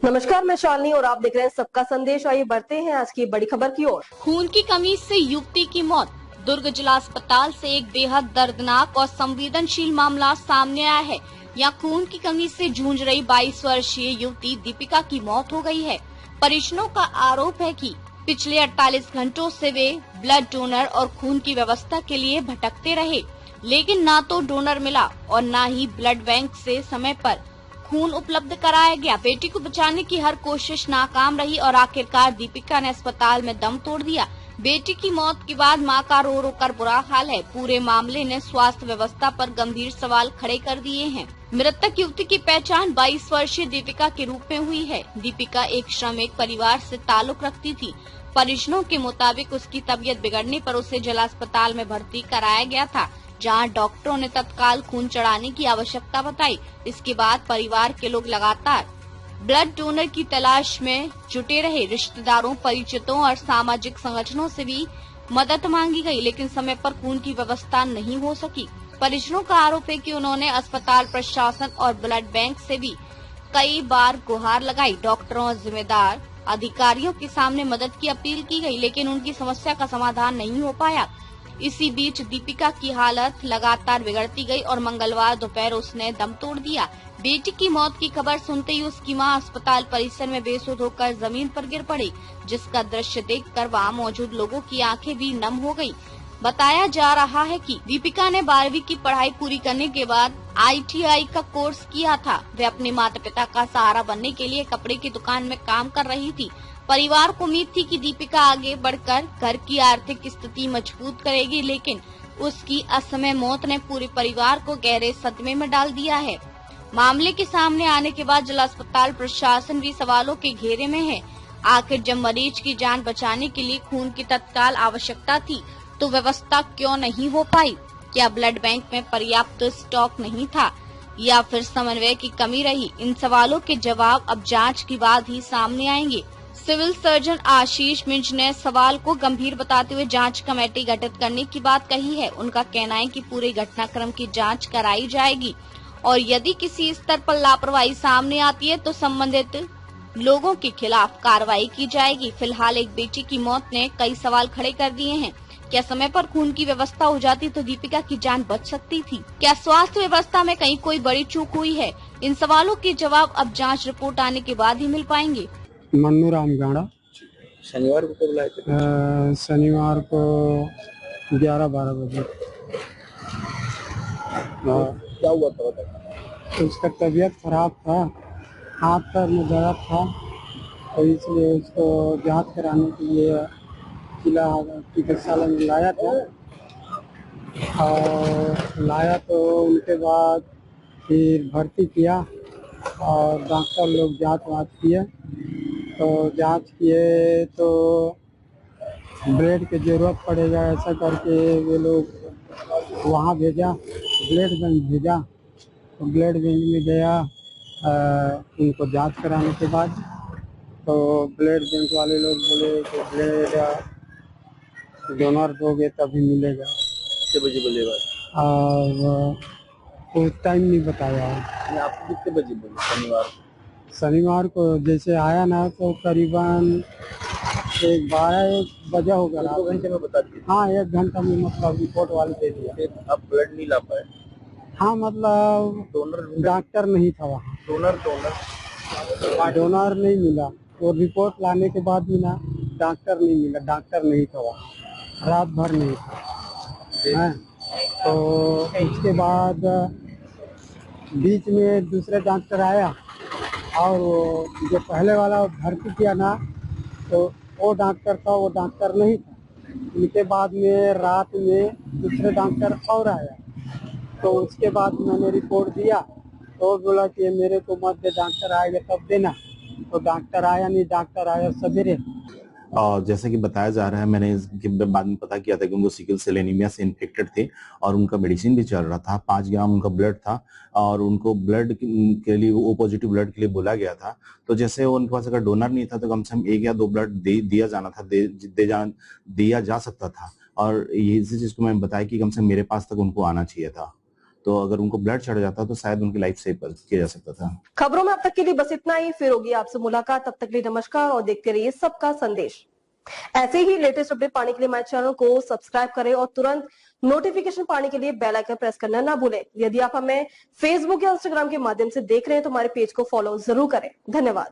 नमस्कार, मैं शालिनी और आप देख रहे हैं सबका संदेश। आइए बढ़ते हैं आज की बड़ी खबर की ओर। खून की कमी से युवती की मौत। दुर्ग जिला अस्पताल से एक बेहद दर्दनाक और संवेदनशील मामला सामने आया है। यहाँ खून की कमी से जूझ रही 22 वर्षीय युवती दीपिका की मौत हो गई है। परिजनों का आरोप है कि पिछले 48 घंटों से वे ब्लड डोनर और खून की व्यवस्था के लिए भटकते रहे, लेकिन न तो डोनर मिला और न ही ब्लड बैंक से समय पर खून उपलब्ध कराया गया। बेटी को बचाने की हर कोशिश नाकाम रही और आखिरकार दीपिका ने अस्पताल में दम तोड़ दिया। बेटी की मौत के बाद मां का रो रो कर बुरा हाल है। पूरे मामले ने स्वास्थ्य व्यवस्था पर गंभीर सवाल खड़े कर दिए हैं। मृतक युवती की पहचान 22 वर्षीय दीपिका के रूप में हुई है। दीपिका एक श्रमिक परिवार से ताल्लुक रखती थी। परिजनों के मुताबिक उसकी तबीयत बिगड़ने पर उसे जिला अस्पताल में भर्ती कराया गया था, जहां डॉक्टरों ने तत्काल खून चढ़ाने की आवश्यकता बताई। इसके बाद परिवार के लोग लगातार ब्लड डोनर की तलाश में जुटे रहे। रिश्तेदारों, परिचितों और सामाजिक संगठनों से भी मदद मांगी गई, लेकिन समय पर खून की व्यवस्था नहीं हो सकी। परिजनों का आरोप है कि उन्होंने अस्पताल प्रशासन और ब्लड बैंक से भी कई बार गुहार लगाई। डॉक्टरों और जिम्मेदार अधिकारियों के सामने मदद की अपील की गई, लेकिन उनकी समस्या का समाधान नहीं हो पाया। इसी बीच दीपिका की हालत लगातार बिगड़ती गई और मंगलवार दोपहर उसने दम तोड़ दिया। बेटी की मौत की खबर सुनते ही उसकी मां अस्पताल परिसर में बेसुध होकर जमीन पर गिर पड़ी, जिसका दृश्य देखकर वहां मौजूद लोगों की आंखें भी नम हो गईं। बताया जा रहा है कि दीपिका ने 12वीं की पढ़ाई पूरी करने के बाद ITI का कोर्स किया था। वे अपने माता पिता का सहारा बनने के लिए कपड़े की दुकान में काम कर रही थी। परिवार को उम्मीद थी कि दीपिका आगे बढ़कर घर की आर्थिक स्थिति मजबूत करेगी, लेकिन उसकी असमय मौत ने पूरे परिवार को गहरे सदमे में डाल दिया है। मामले के सामने आने के बाद जिला अस्पताल प्रशासन भी सवालों के घेरे में है। आखिर जब मरीज की जान बचाने के लिए खून की तत्काल आवश्यकता थी, तो व्यवस्था क्यों नहीं हो पाई? क्या ब्लड बैंक में पर्याप्त स्टॉक नहीं था या फिर समन्वय की कमी रही? इन सवालों के जवाब अब जांच के बाद ही सामने आएंगे। सिविल सर्जन आशीष मिंज ने सवाल को गंभीर बताते हुए जांच कमेटी गठित करने की बात कही है। उनका कहना है कि पूरे घटनाक्रम की जांच कराई जाएगी और यदि किसी स्तर पर लापरवाही सामने आती है तो संबंधित लोगों के खिलाफ कार्रवाई की जाएगी। फिलहाल एक बेटी की मौत ने कई सवाल खड़े कर दिए हैं। क्या समय पर खून की व्यवस्था हो जाती तो दीपिका की जान बच सकती थी? क्या स्वास्थ्य व्यवस्था में कहीं कोई बड़ी चूक हुई है? इन सवालों के जवाब अब जांच रिपोर्ट आने के बाद ही मिल पाएंगे। मन्नू रामगाड़ा। शनिवार को कब लाए थे? शनिवार को 11-12 बजे। क्या हुआ था बताइए। उसका तबीयत खराब था, हाथ पैर में दर्द था, तो इसलिए उसको जांच कराने के लिए जिला चिकित्सालय में लाया था। और लाया तो उनके बाद फिर भर्ती किया और डॉक्टर लोग जांच वाँच किए। तो जांच किए तो ब्लड की ज़रूरत पड़ेगा, ऐसा करके वे लोग वहाँ भेजा, ब्लड बैंक भेजा। तो ब्लड बैंक में गया उनको जांच कराने के बाद, तो ब्लड बैंक वाले लोग बोले कि ब्लड डोनर दोगे तभी मिलेगा। कितने बजे बोलेगा? और वो टाइम नहीं बताया। आपको कितने बजे बोले? शनिवार को जैसे आया ना तो करीबन 12-1 बजा होगा। 2 घंटे में बता दिए? हाँ, 1 घंटा में मतलब रिपोर्ट वाले दे दिया। फिर आप ब्लड नहीं ला पाए? हाँ, मतलब डोनर डॉक्टर नहीं था वहाँ। डोनर नहीं मिला। वो रिपोर्ट लाने के बाद भी ना डॉक्टर नहीं मिला, डॉक्टर नहीं था वहाँ, रात भर नहीं था। हाँ, तो उसके बाद बीच में दूसरे डॉक्टर आया और वो जो पहले वाला भर्ती किया ना, तो वो डॉक्टर था, वो डॉक्टर नहीं था। उनके बाद में रात में दूसरे डॉक्टर और आया, तो उसके बाद मैंने रिपोर्ट दिया तो बोला कि मेरे को मत दे, डॉक्टर आएगा तब देना। तो डॉक्टर आया नहीं, डॉक्टर आया सवेरे। और जैसे कि बताया जा रहा है, मैंने इसके बाद में पता किया था कि उनको सिकल सेल एनीमिया से इन्फेक्टेड थे और उनका मेडिसिन भी चल रहा था। 5 ग्राम उनका ब्लड था और उनको ब्लड के लिए, वो पॉजिटिव ब्लड के लिए बोला गया था। तो जैसे उनके पास अगर डोनर नहीं था तो कम से कम 1 या 2 ब्लड दिया जाना था, दिया जा सकता था। और इसी चीज को मैंने बताया कि कम से कम मेरे पास तक उनको आना चाहिए था। तो अगर उनको ब्लड चढ़ जाता तो शायद उनकी लाइफ सेव किया जा सकता था। खबरों में अब तक के लिए बस इतना ही। फिर होगी आपसे मुलाकात, तब तक के लिए नमस्कार और देखते रहिए सबका संदेश। ऐसे ही लेटेस्ट अपडेट पाने के लिए हमारे चैनल को सब्सक्राइब करें और तुरंत नोटिफिकेशन पाने के लिए बेल आइकन प्रेस करना ना भूलें। यदि आप हमें फेसबुक या इंस्टाग्राम के माध्यम से देख रहे हैं तो हमारे पेज को फॉलो जरूर करें। धन्यवाद।